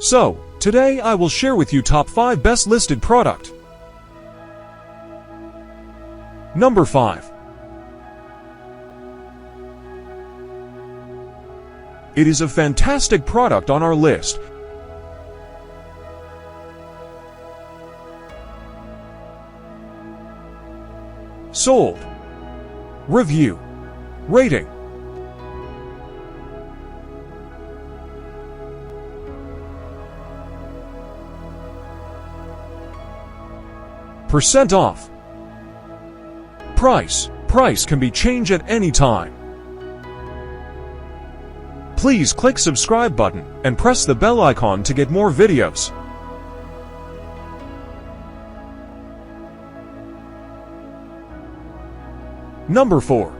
So, today I will share with you top 5 best listed product. Number 5. It is a fantastic product on our list. Sold. Review. Rating. Percent off. Price can be changed at any time. Please click subscribe button and press the bell icon to get more videos. Number 4.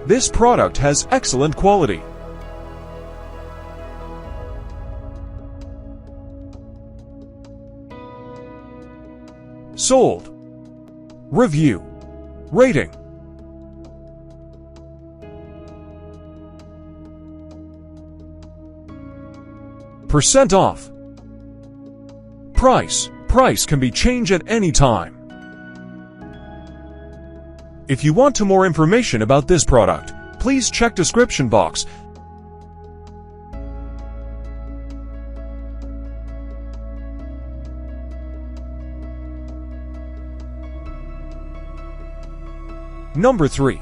This product has excellent quality. Sold. Review. Rating. Percent off. Price can be changed at any time. If you want more information about this product, please check description box. Number 3.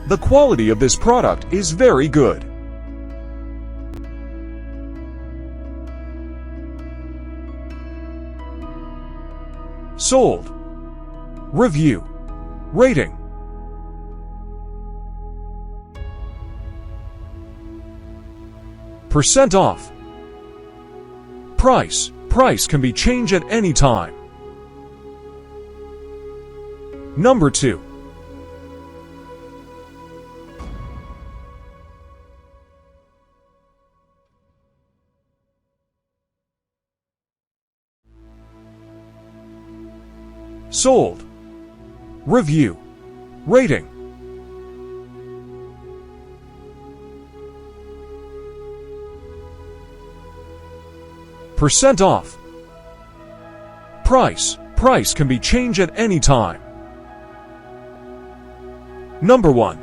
The quality of this product is very good. Sold. Review. Rating. Percent off. Price can be changed at any time. Number 2. Sold. Review. Rating. Percent off. Price can be changed at any time. Number 1.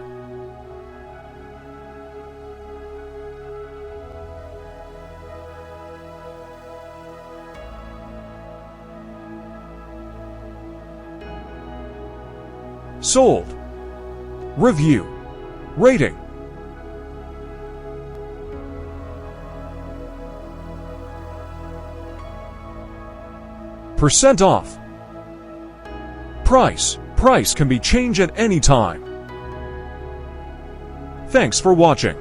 Sold. Review. Rating. Percent off. Price can be changed at any time. Thanks for watching.